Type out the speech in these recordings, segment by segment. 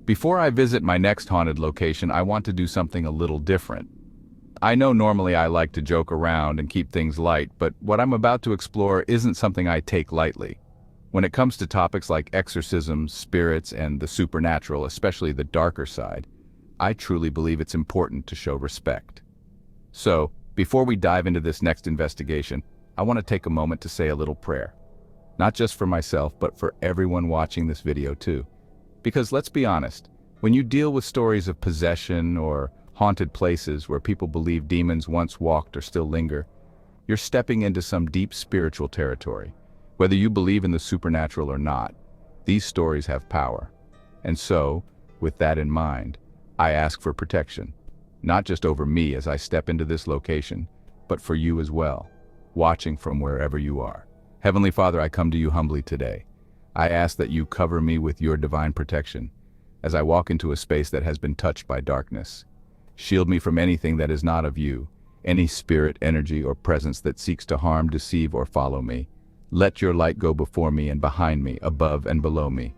Before I visit my next haunted location, I want to do something a little different. I know normally I like to joke around and keep things light, but what I'm about to explore isn't something I take lightly. When it comes to topics like exorcisms, spirits, and the supernatural, especially the darker side, I truly believe it's important to show respect. So, before we dive into this next investigation, I want to take a moment to say a little prayer. Not just for myself, but for everyone watching this video too. Because let's be honest, when you deal with stories of possession or haunted places where people believe demons once walked or still linger, you're stepping into some deep spiritual territory. Whether you believe in the supernatural or not, these stories have power. And so, with that in mind, I ask for protection, not just over me as I step into this location, but for you as well, watching from wherever you are. Heavenly Father, I come to you humbly today. I ask that you cover me with your divine protection as I walk into a space that has been touched by darkness. Shield me from anything that is not of you, any spirit, energy, or presence that seeks to harm, deceive, or follow me. Let your light go before me and behind me, above and below me.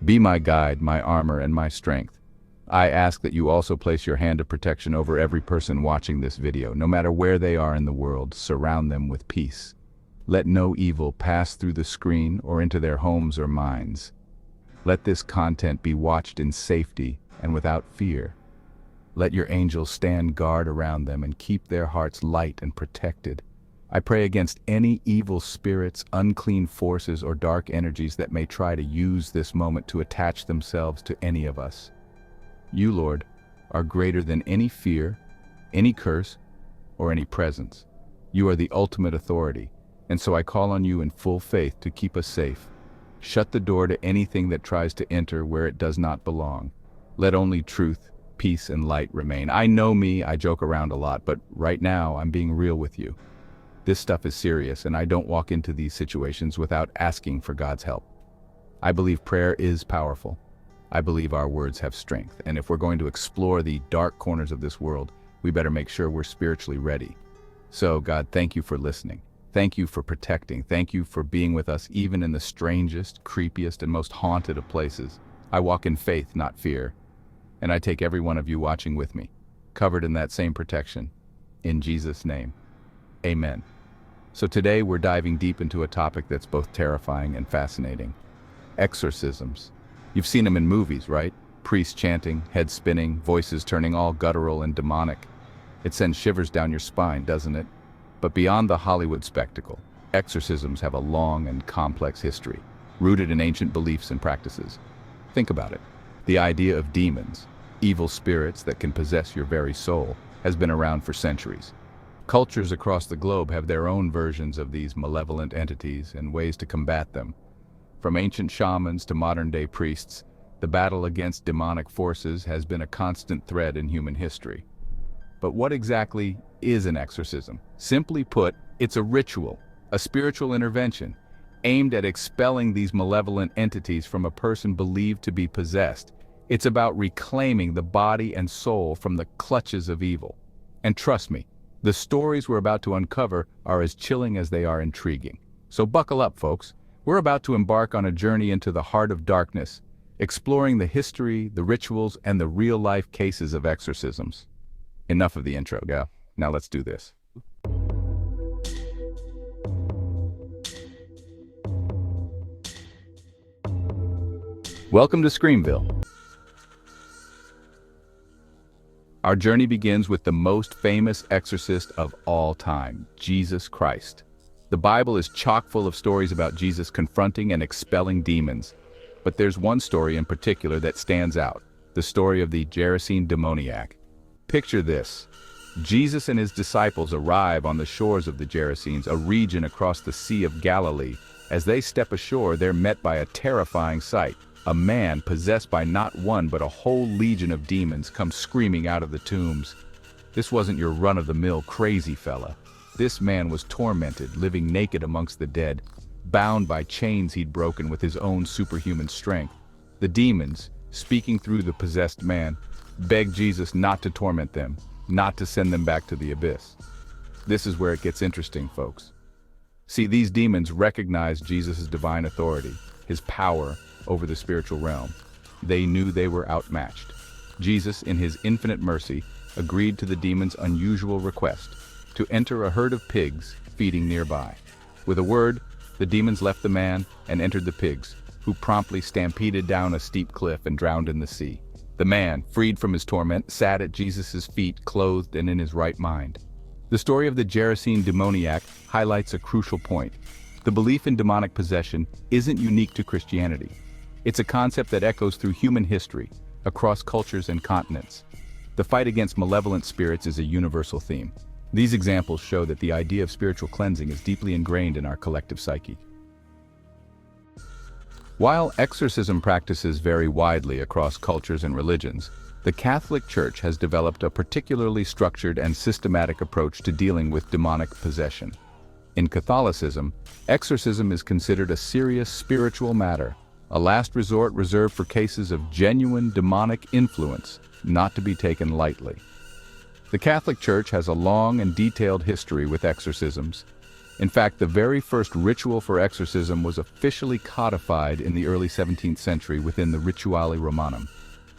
Be my guide, my armor, and my strength. I ask that you also place your hand of protection over every person watching this video, no matter where they are in the world. Surround them with peace. Let no evil pass through the screen or into their homes or minds. Let this content be watched in safety and without fear. Let your angels stand guard around them and keep their hearts light and protected. I pray against any evil spirits, unclean forces, or dark energies that may try to use this moment to attach themselves to any of us. You, Lord, are greater than any fear, any curse, or any presence. You are the ultimate authority, and so I call on you in full faith to keep us safe. Shut the door to anything that tries to enter where it does not belong. Let only truth, peace, and light remain. I know me, I joke around a lot, but right now I'm being real with you. This stuff is serious, and I don't walk into these situations without asking for God's help. I believe prayer is powerful. I believe our words have strength, and if we're going to explore the dark corners of this world, we better make sure we're spiritually ready. So, God, thank you for listening. Thank you for protecting. Thank you for being with us even in the strangest, creepiest, and most haunted of places. I walk in faith, not fear, and I take every one of you watching with me, covered in that same protection. In Jesus' name, amen. So today we're diving deep into a topic that's both terrifying and fascinating. Exorcisms. You've seen them in movies, right? Priests chanting, heads spinning, voices turning all guttural and demonic. It sends shivers down your spine, doesn't it? But beyond the Hollywood spectacle, exorcisms have a long and complex history, rooted in ancient beliefs and practices. Think about it. The idea of demons, evil spirits that can possess your very soul, has been around for centuries. Cultures across the globe have their own versions of these malevolent entities and ways to combat them. From ancient shamans to modern-day priests, the battle against demonic forces has been a constant thread in human history. But what exactly is an exorcism? Simply put, it's a ritual, a spiritual intervention, aimed at expelling these malevolent entities from a person believed to be possessed. It's about reclaiming the body and soul from the clutches of evil. And trust me, the stories we're about to uncover are as chilling as they are intriguing. So buckle up, folks. We're about to embark on a journey into the heart of darkness, exploring the history, the rituals, and the real-life cases of exorcisms. Enough of the intro, yeah? Now let's do this. Welcome to Screamville. Our journey begins with the most famous exorcist of all time, Jesus Christ. The Bible is chock full of stories about Jesus confronting and expelling demons. But there's one story in particular that stands out, the story of the Gerasene demoniac. Picture this. Jesus and his disciples arrive on the shores of the Gerasenes, a region across the Sea of Galilee. As they step ashore, they're met by a terrifying sight. A man possessed by not one but a whole legion of demons comes screaming out of the tombs. This wasn't your run-of-the-mill crazy fella. This man was tormented, living naked amongst the dead, bound by chains he'd broken with his own superhuman strength. The demons, speaking through the possessed man, begged Jesus not to torment them, not to send them back to the abyss. This is where it gets interesting, folks. See, these demons recognized Jesus' divine authority, his power over the spiritual realm. They knew they were outmatched. Jesus, in his infinite mercy, agreed to the demon's unusual request to enter a herd of pigs feeding nearby. With a word, the demons left the man and entered the pigs, who promptly stampeded down a steep cliff and drowned in the sea. The man, freed from his torment, sat at Jesus' feet, clothed and in his right mind. The story of the Gerasene demoniac highlights a crucial point. The belief in demonic possession isn't unique to Christianity. It's a concept that echoes through human history, across cultures and continents. The fight against malevolent spirits is a universal theme. These examples show that the idea of spiritual cleansing is deeply ingrained in our collective psyche. While exorcism practices vary widely across cultures and religions, the Catholic Church has developed a particularly structured and systematic approach to dealing with demonic possession. In Catholicism, exorcism is considered a serious spiritual matter, a last resort reserved for cases of genuine demonic influence, not to be taken lightly. The Catholic Church has a long and detailed history with exorcisms. In fact, the very first ritual for exorcism was officially codified in the early 17th century within the Rituale Romanum,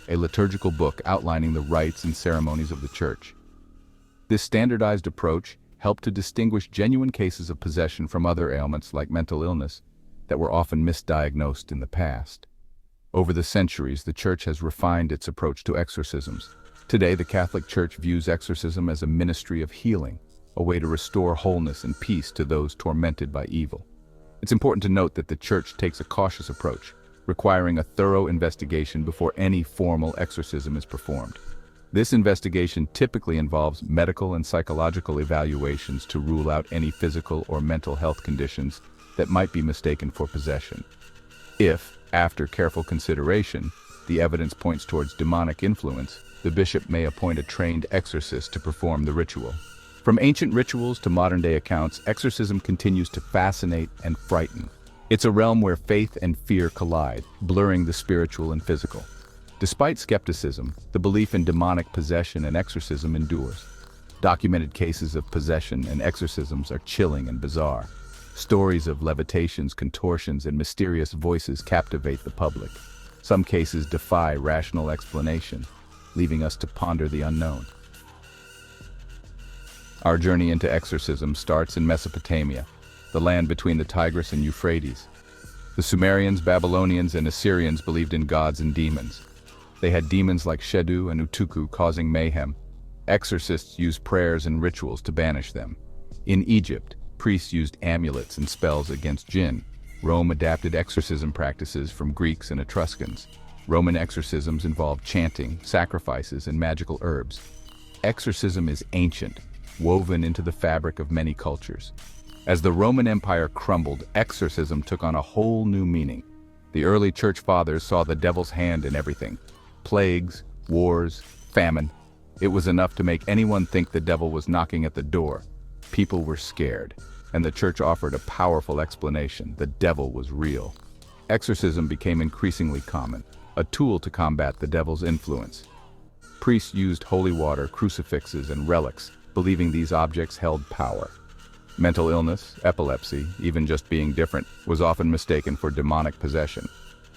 a liturgical book outlining the rites and ceremonies of the Church. This standardized approach helped to distinguish genuine cases of possession from other ailments like mental illness that were often misdiagnosed in the past. Over the centuries, the Church has refined its approach to exorcisms. Today, the Catholic Church views exorcism as a ministry of healing, a way to restore wholeness and peace to those tormented by evil. It's important to note that the Church takes a cautious approach, requiring a thorough investigation before any formal exorcism is performed. This investigation typically involves medical and psychological evaluations to rule out any physical or mental health conditions that might be mistaken for possession. If, after careful consideration, the evidence points towards demonic influence, the bishop may appoint a trained exorcist to perform the ritual. From ancient rituals to modern-day accounts, exorcism continues to fascinate and frighten. It's a realm where faith and fear collide, blurring the spiritual and physical. Despite skepticism, the belief in demonic possession and exorcism endures. Documented cases of possession and exorcisms are chilling and bizarre. Stories of levitations, contortions, and mysterious voices captivate the public. Some cases defy rational explanation, leaving us to ponder the unknown. Our journey into exorcism starts in Mesopotamia, the land between the Tigris and Euphrates. The Sumerians, Babylonians, and Assyrians believed in gods and demons. They had demons like Shedu and Utuku causing mayhem. Exorcists used prayers and rituals to banish them. In Egypt, priests used amulets and spells against jinn. Rome adapted exorcism practices from Greeks and Etruscans. Roman exorcisms involved chanting, sacrifices, and magical herbs. Exorcism is ancient, woven into the fabric of many cultures. As the Roman Empire crumbled, exorcism took on a whole new meaning. The early church fathers saw the devil's hand in everything. Plagues, wars, famine. It was enough to make anyone think the devil was knocking at the door. People were scared, and the church offered a powerful explanation: the devil was real. Exorcism became increasingly common, a tool to combat the devil's influence. Priests used holy water, crucifixes, and relics, believing these objects held power. Mental illness, epilepsy, even just being different, was often mistaken for demonic possession.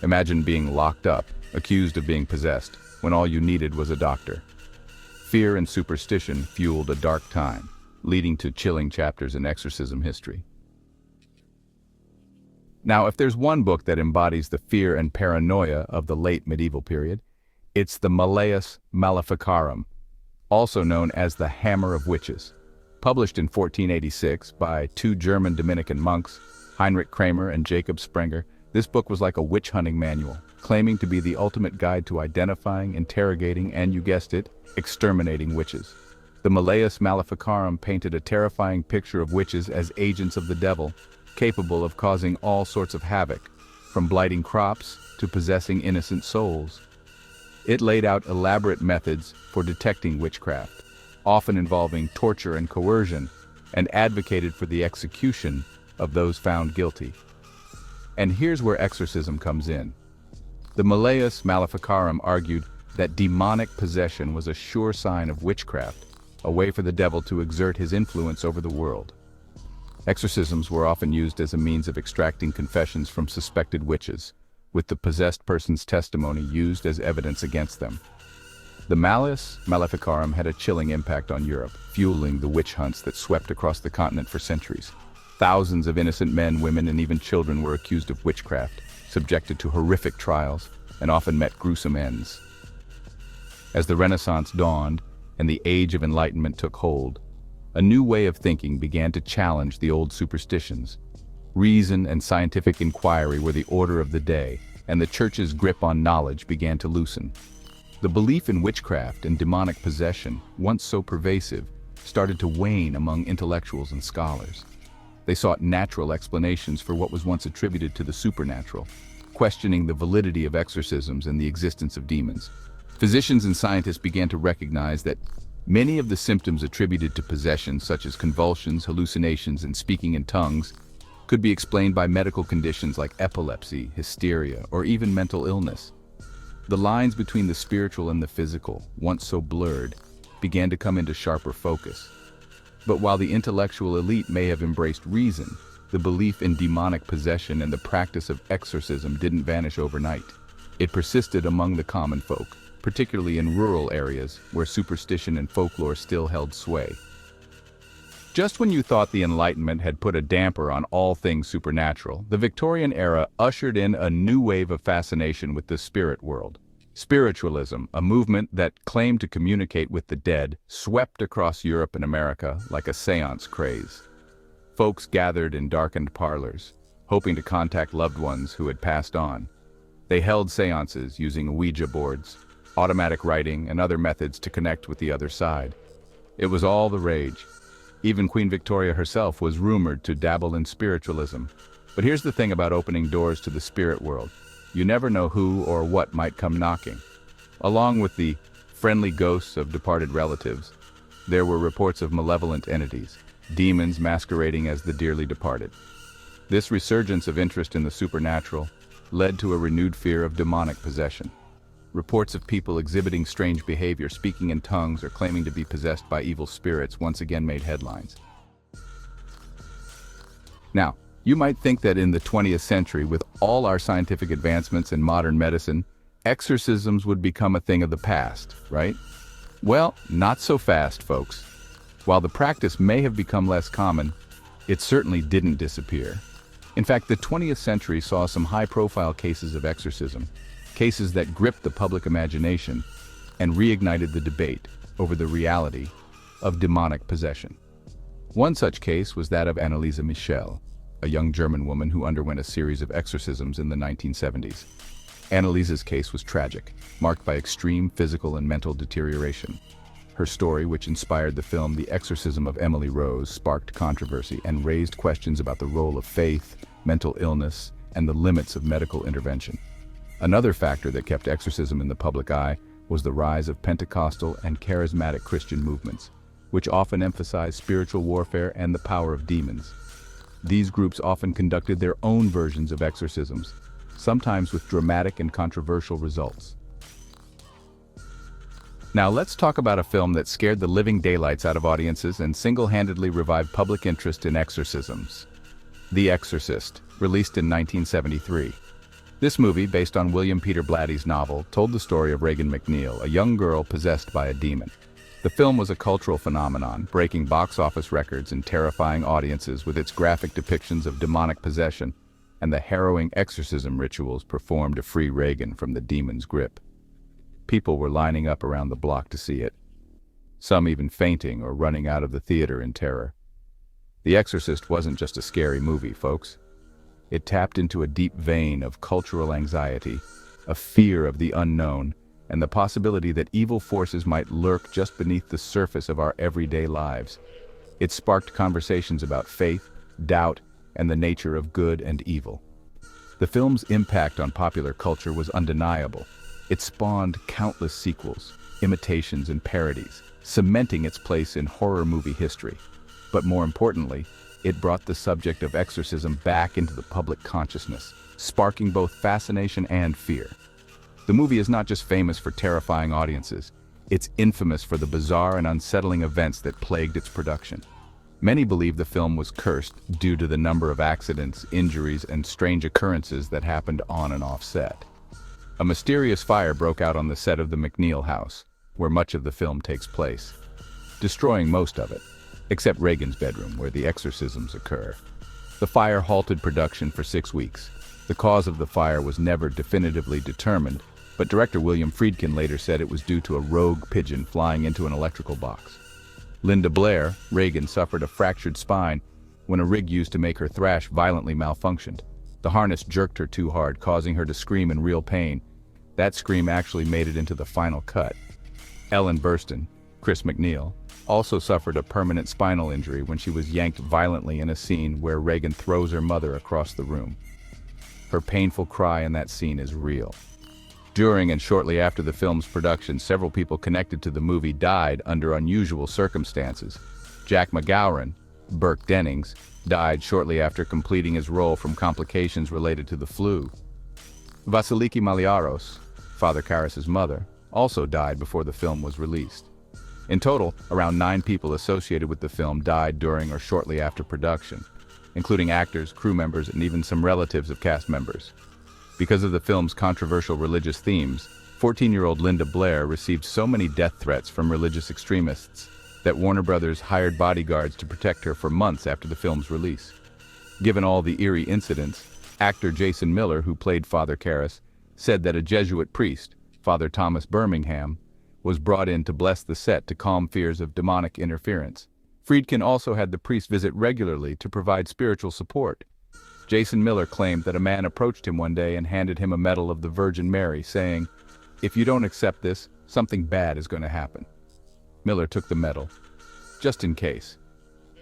Imagine being locked up, accused of being possessed, when all you needed was a doctor. Fear and superstition fueled a dark time, leading to chilling chapters in exorcism history. Now, if there's one book that embodies the fear and paranoia of the late medieval period, it's the Malleus Maleficarum, also known as the Hammer of Witches. Published in 1486 by two German Dominican monks, Heinrich Kramer and Jacob Sprenger, this book was like a witch-hunting manual, claiming to be the ultimate guide to identifying, interrogating, and, you guessed it, exterminating witches. The Malleus Maleficarum painted a terrifying picture of witches as agents of the devil, capable of causing all sorts of havoc, from blighting crops to possessing innocent souls. It laid out elaborate methods for detecting witchcraft, often involving torture and coercion, and advocated for the execution of those found guilty. And here's where exorcism comes in. The Malleus Maleficarum argued that demonic possession was a sure sign of witchcraft, a way for the devil to exert his influence over the world. Exorcisms were often used as a means of extracting confessions from suspected witches, with the possessed person's testimony used as evidence against them. The Malleus Maleficarum had a chilling impact on Europe, fueling the witch hunts that swept across the continent for centuries. Thousands of innocent men, women, and even children were accused of witchcraft, subjected to horrific trials, and often met gruesome ends. As the Renaissance dawned and the Age of Enlightenment took hold, a new way of thinking began to challenge the old superstitions. Reason and scientific inquiry were the order of the day, and the Church's grip on knowledge began to loosen. The belief in witchcraft and demonic possession, once so pervasive, started to wane among intellectuals and scholars. They sought natural explanations for what was once attributed to the supernatural, questioning the validity of exorcisms and the existence of demons. Physicians and scientists began to recognize that many of the symptoms attributed to possession, such as convulsions, hallucinations, and speaking in tongues, could be explained by medical conditions like epilepsy, hysteria, or even mental illness. The lines between the spiritual and the physical, once so blurred, began to come into sharper focus. But while the intellectual elite may have embraced reason, the belief in demonic possession and the practice of exorcism didn't vanish overnight. It persisted among the common folk, particularly in rural areas where superstition and folklore still held sway. Just when you thought the Enlightenment had put a damper on all things supernatural, the Victorian era ushered in a new wave of fascination with the spirit world. Spiritualism, a movement that claimed to communicate with the dead, swept across Europe and America like a séance craze. Folks gathered in darkened parlors, hoping to contact loved ones who had passed on. They held séances using Ouija boards, automatic writing, and other methods to connect with the other side. It was all the rage. Even Queen Victoria herself was rumored to dabble in spiritualism. But here's the thing about opening doors to the spirit world. You never know who or what might come knocking. Along with the friendly ghosts of departed relatives, there were reports of malevolent entities, demons masquerading as the dearly departed. This resurgence of interest in the supernatural led to a renewed fear of demonic possession. Reports of people exhibiting strange behavior, speaking in tongues, or claiming to be possessed by evil spirits once again made headlines. Now, you might think that in the 20th century, with all our scientific advancements in modern medicine, exorcisms would become a thing of the past, right? Well, not so fast, folks. While the practice may have become less common, it certainly didn't disappear. In fact, the 20th century saw some high-profile cases of exorcism, cases that gripped the public imagination and reignited the debate over the reality of demonic possession. One such case was that of Anneliese Michel, a young German woman who underwent a series of exorcisms in the 1970s. Anneliese's case was tragic, marked by extreme physical and mental deterioration. Her story, which inspired the film The Exorcism of Emily Rose, sparked controversy and raised questions about the role of faith, mental illness, and the limits of medical intervention. Another factor that kept exorcism in the public eye was the rise of Pentecostal and charismatic Christian movements, which often emphasized spiritual warfare and the power of demons. These groups often conducted their own versions of exorcisms, sometimes with dramatic and controversial results. Now let's talk about a film that scared the living daylights out of audiences and single-handedly revived public interest in exorcisms. The Exorcist, released in 1973. This movie, based on William Peter Blatty's novel, told the story of Regan McNeil, a young girl possessed by a demon. The film was a cultural phenomenon, breaking box office records and terrifying audiences with its graphic depictions of demonic possession and the harrowing exorcism rituals performed to free Regan from the demon's grip. People were lining up around the block to see it, some even fainting or running out of the theater in terror. The Exorcist wasn't just a scary movie, folks. It tapped into a deep vein of cultural anxiety, a fear of the unknown, and the possibility that evil forces might lurk just beneath the surface of our everyday lives. It sparked conversations about faith, doubt, and the nature of good and evil. The film's impact on popular culture was undeniable. It spawned countless sequels, imitations, and parodies, cementing its place in horror movie history. But more importantly, it brought the subject of exorcism back into the public consciousness, sparking both fascination and fear. The movie is not just famous for terrifying audiences, it's infamous for the bizarre and unsettling events that plagued its production. Many believe the film was cursed due to the number of accidents, injuries, and strange occurrences that happened on and off set. A mysterious fire broke out on the set of the McNeil house, where much of the film takes place, destroying most of it, except Reagan's bedroom, where the exorcisms occur. The fire halted production for 6 weeks. The cause of the fire was never definitively determined, but director William Friedkin later said it was due to a rogue pigeon flying into an electrical box. Linda Blair, Reagan, suffered a fractured spine when a rig used to make her thrash violently malfunctioned. The harness jerked her too hard, causing her to scream in real pain. That scream actually made it into the final cut. Ellen Burstyn, Chris McNeil, also suffered a permanent spinal injury when she was yanked violently in a scene where Reagan throws her mother across the room. Her painful cry in that scene is real. During and shortly after the film's production, several people connected to the movie died under unusual circumstances. Jack McGowan, Burke Dennings, died shortly after completing his role from complications related to the flu. Vasiliki Maliaros, Father Karras's mother, also died before the film was released. In total, around 9 people associated with the film died during or shortly after production, including actors, crew members, and even some relatives of cast members. Because of the film's controversial religious themes, 14-year-old Linda Blair received so many death threats from religious extremists that Warner Brothers hired bodyguards to protect her for months after the film's release. Given all the eerie incidents, actor Jason Miller, who played Father Karras, said that a Jesuit priest, Father Thomas Birmingham, was brought in to bless the set to calm fears of demonic interference. Friedkin also had the priest visit regularly to provide spiritual support. Jason Miller claimed that a man approached him one day and handed him a medal of the Virgin Mary, saying, "If you don't accept this, something bad is going to happen." Miller took the medal, just in case.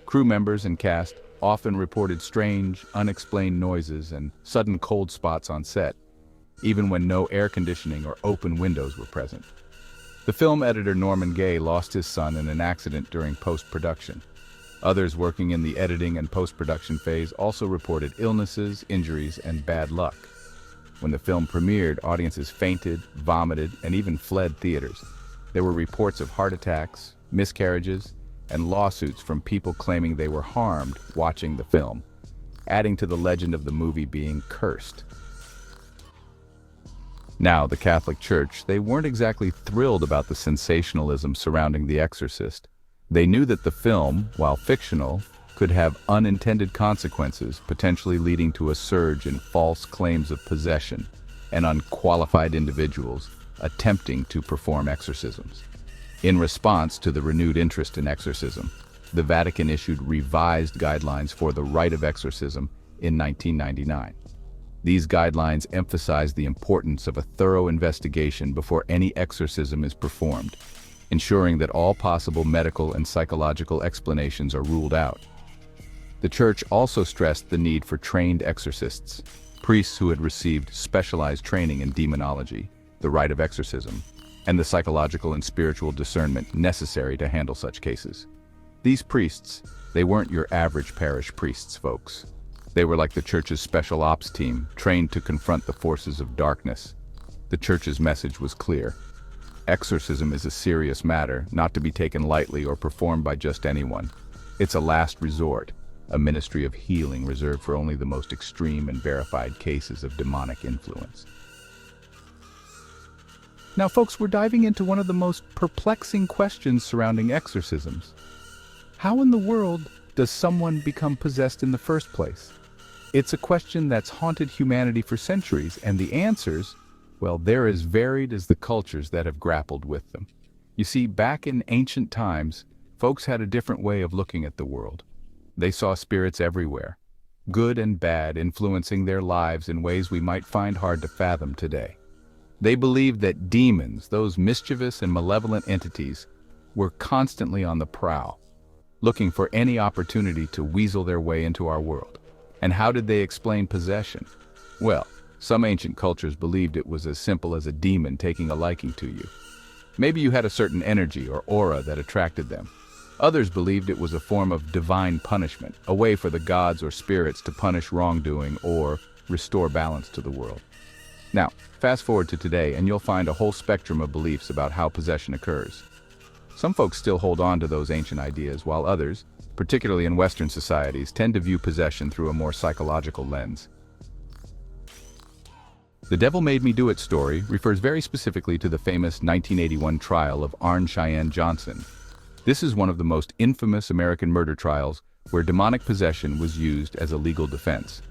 Crew members and cast often reported strange, unexplained noises and sudden cold spots on set, even when no air conditioning or open windows were present. The film editor Norman Gay lost his son in an accident during post-production. Others working in the editing and post-production phase also reported illnesses, injuries, and bad luck. When the film premiered, audiences fainted, vomited, and even fled theaters. There were reports of heart attacks, miscarriages, and lawsuits from people claiming they were harmed watching the film, adding to the legend of the movie being cursed. Now, the Catholic Church, they weren't exactly thrilled about the sensationalism surrounding The Exorcist. They knew that the film, while fictional, could have unintended consequences, potentially leading to a surge in false claims of possession and unqualified individuals attempting to perform exorcisms. In response to the renewed interest in exorcism, the Vatican issued revised guidelines for the rite of exorcism in 1999. These guidelines emphasize the importance of a thorough investigation before any exorcism is performed, ensuring that all possible medical and psychological explanations are ruled out. The Church also stressed the need for trained exorcists, priests who had received specialized training in demonology, the rite of exorcism, and the psychological and spiritual discernment necessary to handle such cases. These priests, they weren't your average parish priests, folks. They were like the Church's special ops team, trained to confront the forces of darkness. The Church's message was clear. Exorcism is a serious matter, not to be taken lightly or performed by just anyone. It's a last resort, a ministry of healing reserved for only the most extreme and verified cases of demonic influence. Now, folks, we're diving into one of the most perplexing questions surrounding exorcisms. How in the world does someone become possessed in the first place? It's a question that's haunted humanity for centuries, and the answers, well, they're as varied as the cultures that have grappled with them. You see, back in ancient times, folks had a different way of looking at the world. They saw spirits everywhere, good and bad, influencing their lives in ways we might find hard to fathom today. They believed that demons, those mischievous and malevolent entities, were constantly on the prowl, looking for any opportunity to weasel their way into our world. And how did they explain possession? Well, some ancient cultures believed it was as simple as a demon taking a liking to you. Maybe you had a certain energy or aura that attracted them. Others believed it was a form of divine punishment, a way for the gods or spirits to punish wrongdoing or restore balance to the world. Now, fast forward to today and you'll find a whole spectrum of beliefs about how possession occurs. Some folks still hold on to those ancient ideas, while others, particularly in Western societies, tend to view possession through a more psychological lens. The Devil Made Me Do It story refers very specifically to the famous 1981 trial of Arne Cheyenne Johnson. This is one of the most infamous American murder trials where demonic possession was used as a legal defense.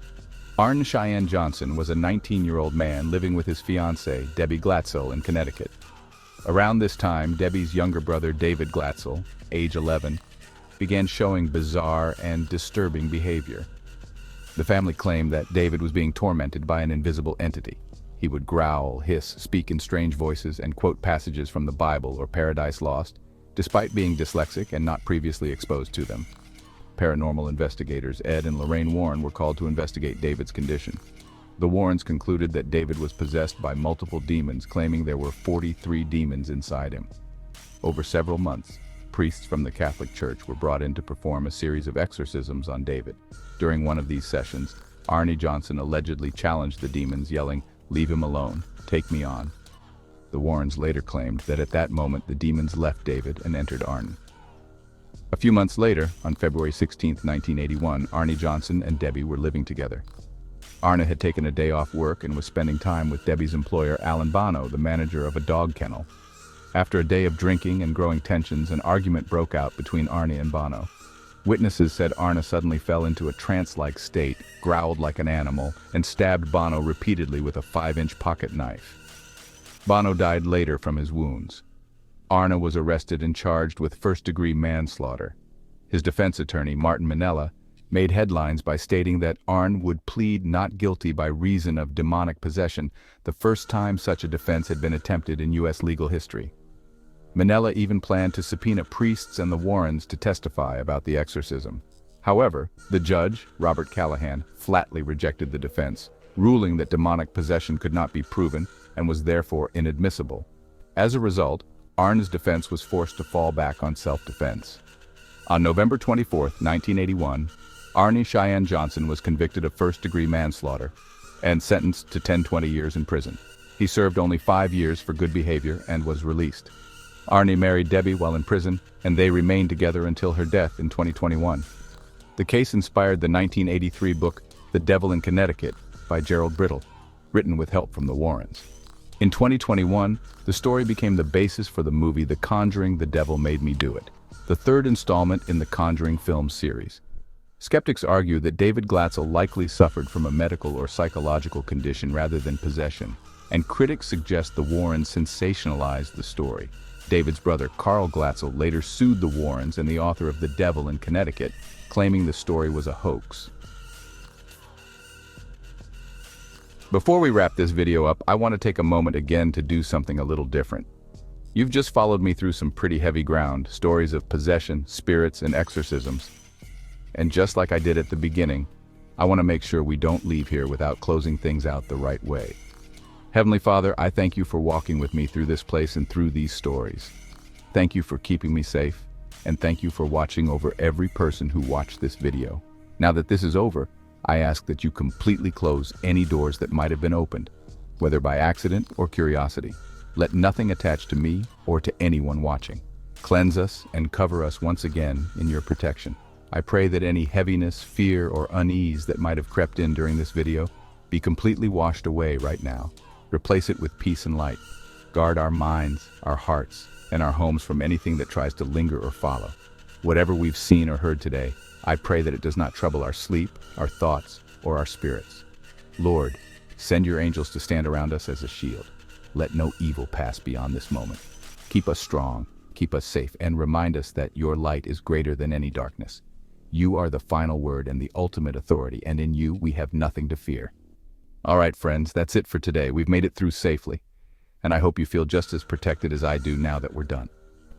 Arne Cheyenne Johnson was a 19-year-old man living with his fiancée, Debbie Glatzel, in Connecticut. Around this time, Debbie's younger brother, David Glatzel, age 11, began showing bizarre and disturbing behavior. The family claimed that David was being tormented by an invisible entity. He would growl, hiss, speak in strange voices, and quote passages from the Bible or Paradise Lost, despite being dyslexic and not previously exposed to them. Paranormal investigators Ed and Lorraine Warren were called to investigate David's condition. The Warrens concluded that David was possessed by multiple demons, claiming there were 43 demons inside him. Over several months, priests from the Catholic Church were brought in to perform a series of exorcisms on David. During one of these sessions, Arne Johnson allegedly challenged the demons, yelling, "Leave him alone, take me on." The Warrens later claimed that at that moment the demons left David and entered Arne. A few months later, on February 16, 1981, Arne Johnson and Debbie were living together. Arne had taken a day off work and was spending time with Debbie's employer, Alan Bono, the manager of a dog kennel. After a day of drinking and growing tensions, an argument broke out between Arne and Bono. Witnesses said Arne suddenly fell into a trance-like state, growled like an animal, and stabbed Bono repeatedly with a 5-inch pocket knife. Bono died later from his wounds. Arne was arrested and charged with first-degree manslaughter. His defense attorney, Martin Minella, made headlines by stating that Arne would plead not guilty by reason of demonic possession, the first time such a defense had been attempted in U.S. legal history. Minella even planned to subpoena priests and the Warrens to testify about the exorcism. However, the judge, Robert Callahan, flatly rejected the defense, ruling that demonic possession could not be proven and was therefore inadmissible. As a result, Arne's defense was forced to fall back on self-defense. On November 24, 1981, Arne Cheyenne Johnson was convicted of first-degree manslaughter and sentenced to 10-20 years in prison. He served only 5 years for good behavior and was released. Arne married Debbie while in prison, and they remained together until her death in 2021. The case inspired the 1983 book The Devil in Connecticut by Gerald Brittle, written with help from the Warrens. In 2021, the story became the basis for the movie The Conjuring: The Devil Made Me Do It, the third installment in the Conjuring film series. Skeptics argue that David Glatzel likely suffered from a medical or psychological condition rather than possession, and critics suggest the Warrens sensationalized the story. David's brother, Carl Glatzel, later sued the Warrens and the author of The Devil in Connecticut, claiming the story was a hoax. Before we wrap this video up, I want to take a moment again to do something a little different. You've just followed me through some pretty heavy ground, stories of possession, spirits, and exorcisms. And just like I did at the beginning, I want to make sure we don't leave here without closing things out the right way. Heavenly Father, I thank you for walking with me through this place and through these stories. Thank you for keeping me safe, and thank you for watching over every person who watched this video. Now that this is over, I ask that you completely close any doors that might have been opened, whether by accident or curiosity. Let nothing attach to me or to anyone watching. Cleanse us and cover us once again in your protection. I pray that any heaviness, fear, or unease that might have crept in during this video be completely washed away right now. Replace it with peace and light. Guard our minds, our hearts, and our homes from anything that tries to linger or follow. Whatever we've seen or heard today, I pray that it does not trouble our sleep, our thoughts, or our spirits. Lord, send your angels to stand around us as a shield. Let no evil pass beyond this moment. Keep us strong, keep us safe, and remind us that your light is greater than any darkness. You are the final word and the ultimate authority, and in you we have nothing to fear. All right, friends, that's it for today. We've made it through safely, and I hope you feel just as protected as I do now that we're done.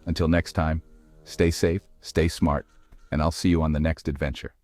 Until next time, stay safe, stay smart, and I'll see you on the next adventure.